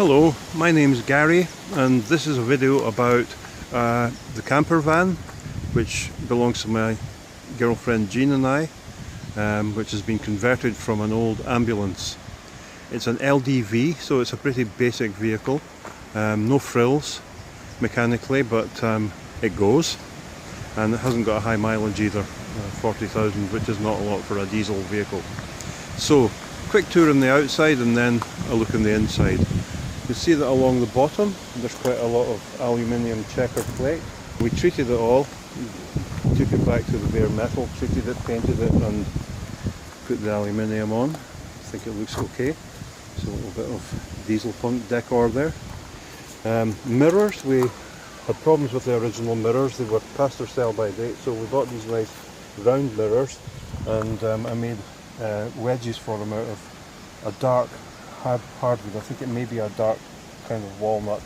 Hello, my name is Gary and this is a video about the camper van which belongs to my girlfriend Jean and I, which has been converted from an old ambulance. It's an LDV, so it's a pretty basic vehicle, no frills mechanically, but it goes, and it hasn't got a high mileage either, 40,000, which is not a lot for a diesel vehicle. So quick tour on the outside and then a look on the inside. You see that along the bottom there's quite a lot of aluminium checker plate. We treated it all, took it back to the bare metal, treated it, painted it and put the aluminium on. I think it looks okay. It's a little bit of diesel punk decor there. Mirrors, we had problems with the original mirrors, they were past their sell by date, so we bought these nice round mirrors, and I made wedges for them out of a dark hardwood. I think it may be a dark kind of walnut,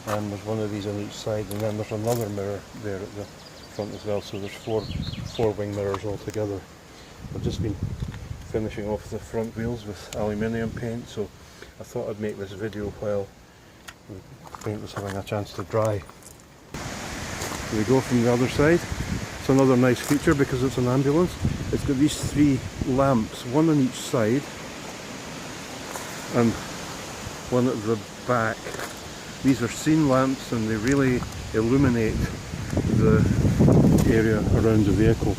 and there's one of these on each side, and then there's another mirror there at the front as well, so there's four wing mirrors altogether. I've just been finishing off the front wheels with aluminium paint, so I thought I'd make this video while the paint was having a chance to dry. Here we go from the other side. It's another nice feature because it's an ambulance. It's got these three lamps, one on each side and one at the back. These are scene lamps and they really illuminate the area around the vehicle.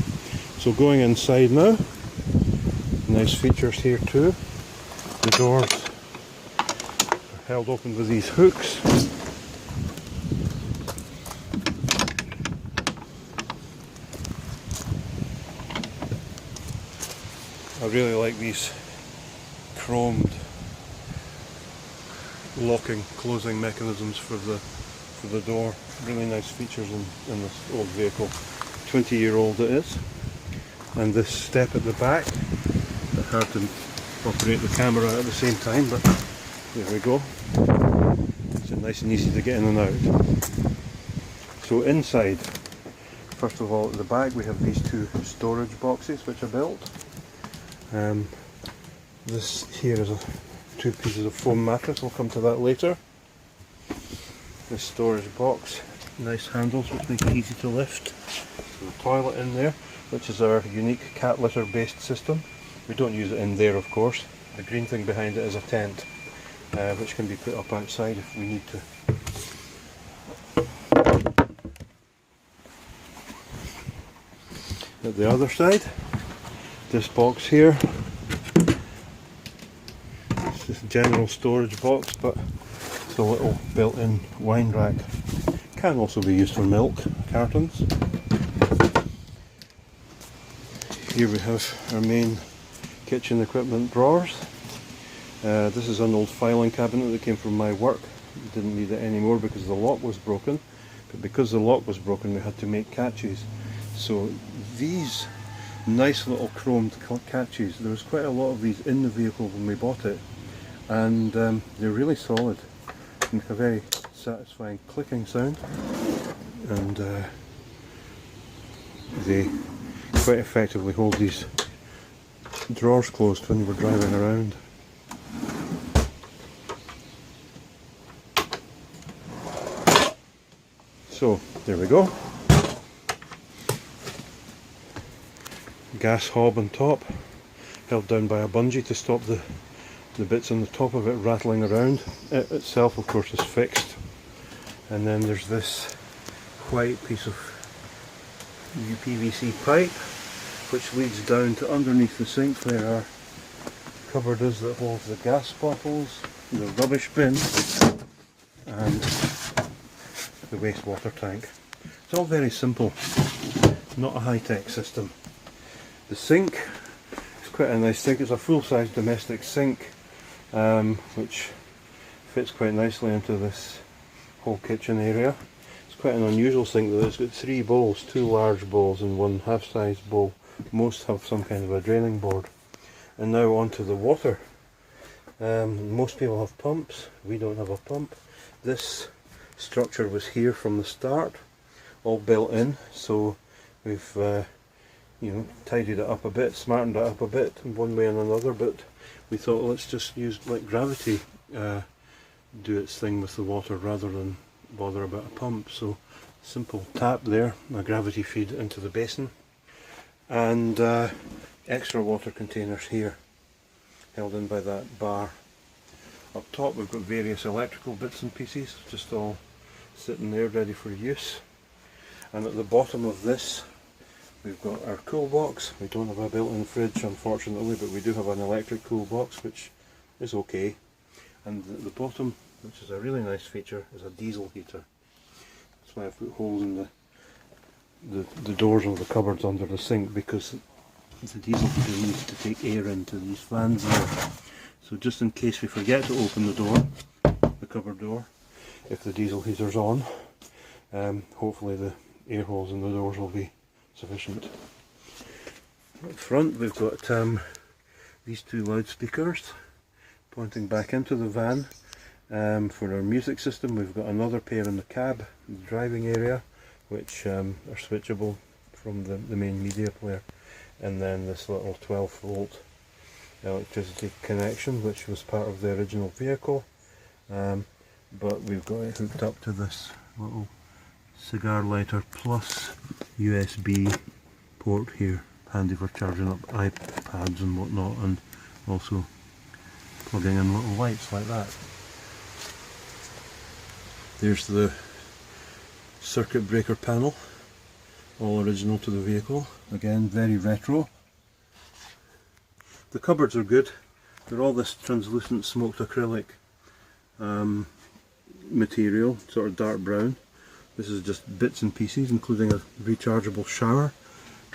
So going inside now, nice features here too. The doors are held open with these hooks. I really like these chromed locking, closing mechanisms for the door. Really nice features in this old vehicle. 20-year-old it is. And this step at the back, it's hard to operate the camera at the same time, but there we go. It's nice and easy to get in and out. So inside, first of all at the back we have these two storage boxes which are built. This here is two pieces of foam mattress, we'll come to that later. This storage box, nice handles which make it easy to lift. The toilet in there, which is our unique cat litter based system. We don't use it in there of course. The green thing behind it is a tent, which can be put up outside if we need to. At the other side, this box here, it's just a general storage box, but it's a little built-in wine rack. Can also be used for milk cartons. Here we have our main kitchen equipment drawers. This is an old filing cabinet that came from my work. Didn't need it anymore because the lock was broken, but because the lock was broken we had to make catches. So these nice little chromed catches, there was quite a lot of these in the vehicle when we bought it, and they're really solid, make a very satisfying clicking sound, and they quite effectively hold these drawers closed when we're driving around. So there we go. Gas hob on top, held down by a bungee to stop the bits on the top of it rattling around. It itself of course is fixed, and then there's this white piece of PVC pipe which leads down to underneath the sink where our cupboard is that holds the gas bottles, the rubbish bin and the wastewater tank. It's all very simple, not a high-tech system. The sink is quite a nice sink. It's a full-size domestic sink, which fits quite nicely into this whole kitchen area. It's quite an unusual sink though. It's got three bowls, two large bowls and one half-size bowl. Most have some kind of a draining board. And now onto the water. Most people have pumps. We don't have a pump. This structure was here from the start, all built in, so we've tidied it up a bit, smartened it up a bit in one way and another, but we thought let's just use like gravity do its thing with the water rather than bother about a pump. So simple tap there, a gravity feed into the basin, and extra water containers here held in by that bar. Up top we've got various electrical bits and pieces just all sitting there ready for use, and at the bottom of this we've got our cool box. We don't have a built-in fridge unfortunately, but we do have an electric cool box which is okay, and at the bottom, which is a really nice feature, is a diesel heater. That's why I've put holes in the doors of the cupboards under the sink, because the diesel heater needs to take air into these fans there. So just in case we forget to open the door, the cupboard door, if the diesel heater's on, hopefully the air holes in the doors will be sufficient. Up front we've got these two loudspeakers pointing back into the van. For our music system we've got another pair in the cab, the driving area, which are switchable from the main media player, and then this little 12 volt electricity connection which was part of the original vehicle, but we've got it hooked up to this little cigar lighter plus USB port here, handy for charging up iPads and whatnot, and also plugging in little lights like that. There's the circuit breaker panel, all original to the vehicle, again very retro. The cupboards are good, they're all this translucent smoked acrylic material, sort of dark brown. This is just bits and pieces, including a rechargeable shower.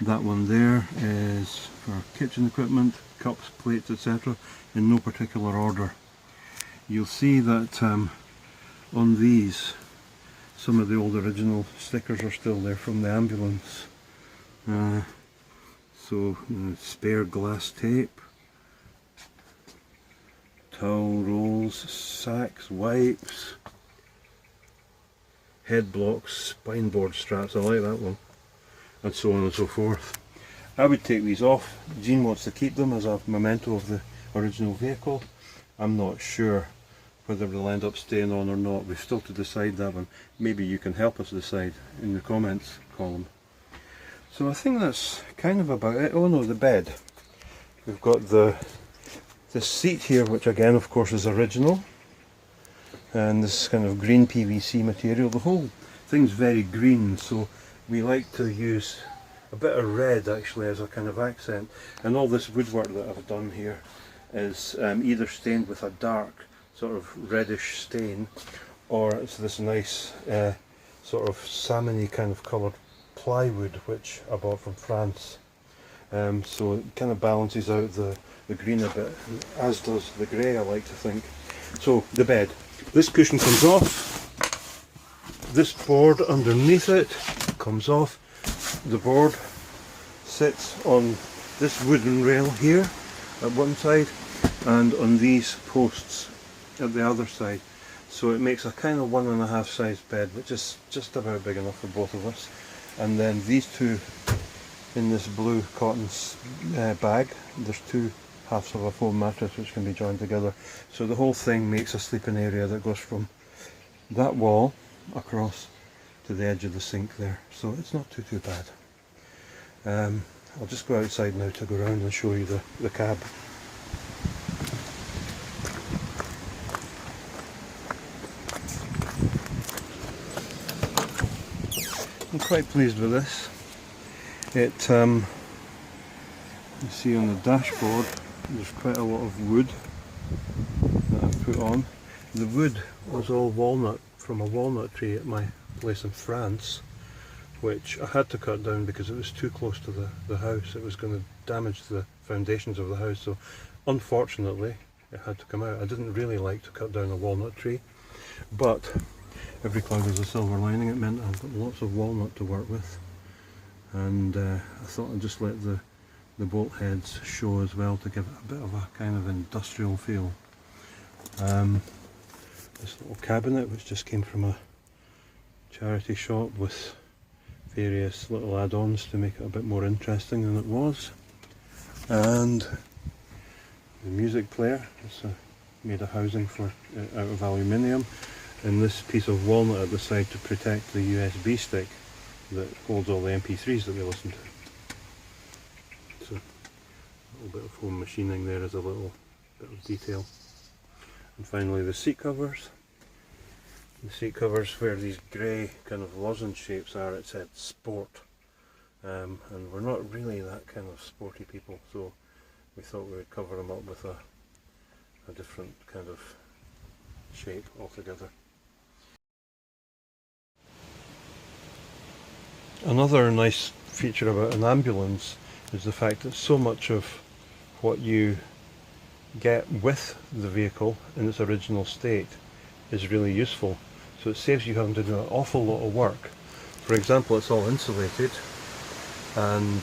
That one there is for kitchen equipment, cups, plates, etc., in no particular order. You'll see that on these, some of the old original stickers are still there from the ambulance. Spare glass tape, towel rolls, sacks, wipes, head blocks, spine board straps, I like that one, and so on and so forth. I would take these off. Jean wants to keep them as a memento of the original vehicle. I'm not sure whether they'll end up staying on or not. We've still to decide that one. Maybe you can help us decide in the comments column. So I think that's kind of about it. Oh no, the bed. We've got this seat here, which again of course is original, and this kind of green PVC material. The whole thing's very green, so we like to use a bit of red actually as a kind of accent, and all this woodwork that I've done here is either stained with a dark sort of reddish stain, or it's this nice sort of salmony kind of coloured plywood which I bought from France. So it kind of balances out the green a bit, as does the grey, I like to think. So the bed, this cushion comes off, this board underneath it comes off, the board sits on this wooden rail here at one side and on these posts at the other side, so it makes a kind of 1.5 size bed, which is just about big enough for both of us. And then these two in this blue cotton bag, there's two halves of a foam mattress which can be joined together, so the whole thing makes a sleeping area that goes from that wall across to the edge of the sink there, so it's not too bad. I'll just go outside now to go around and show you the cab. I'm quite pleased with this. It, you see on the dashboard there's quite a lot of wood that I've put on. The wood was all walnut from a walnut tree at my place in France, which I had to cut down because it was too close to the house. It was going to damage the foundations of the house, so unfortunately it had to come out. I didn't really like to cut down a walnut tree, but every cloud has a silver lining. It meant I've got lots of walnut to work with, and I thought I'd just let the bolt heads show as well to give it a bit of a kind of industrial feel. This little cabinet, which just came from a charity shop, with various little add-ons to make it a bit more interesting than it was, and the music player. It's a made a housing for out of aluminium, and this piece of walnut at the side to protect the USB stick that holds all the MP3s that we listen to. So a little bit of home machining there as a little bit of detail. And finally the seat covers. The seat covers, where these grey kind of lozenge shapes are, it said sport. And we're not really that kind of sporty people, so we thought we would cover them up with a different kind of shape altogether. Another nice feature about an ambulance is the fact that so much of what you get with the vehicle in its original state is really useful. So it saves you having to do an awful lot of work. For example, it's all insulated, and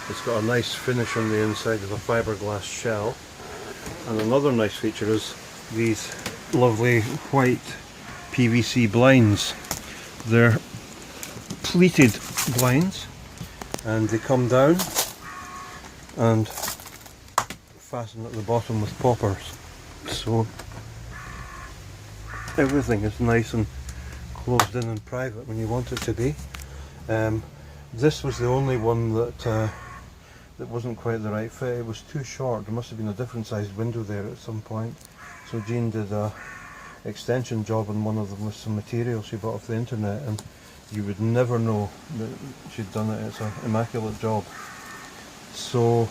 it's got a nice finish on the inside with a fiberglass shell. And another nice feature is these lovely white PVC blinds. They're pleated blinds, and they come down and fasten at the bottom with poppers. So everything is nice and closed in and private when you want it to be. This was the only one that wasn't quite the right fit. It was too short. There must have been a different sized window there at some point. So Jean did a extension job on one of them with some material she bought off the internet, and you would never know that she'd done it. It's an immaculate job. So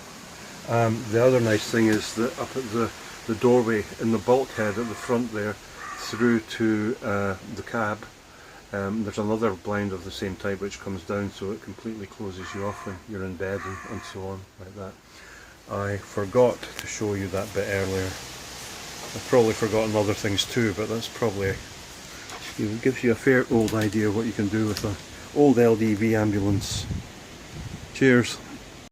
the other nice thing is that up at the doorway in the bulkhead at the front there, through to the cab, there's another blind of the same type which comes down, so it completely closes you off when you're in bed and so on, like that. I forgot to show you that bit earlier. I've probably forgotten other things too, but that's probably, it gives you a fair old idea of what you can do with an old LDV ambulance. Cheers.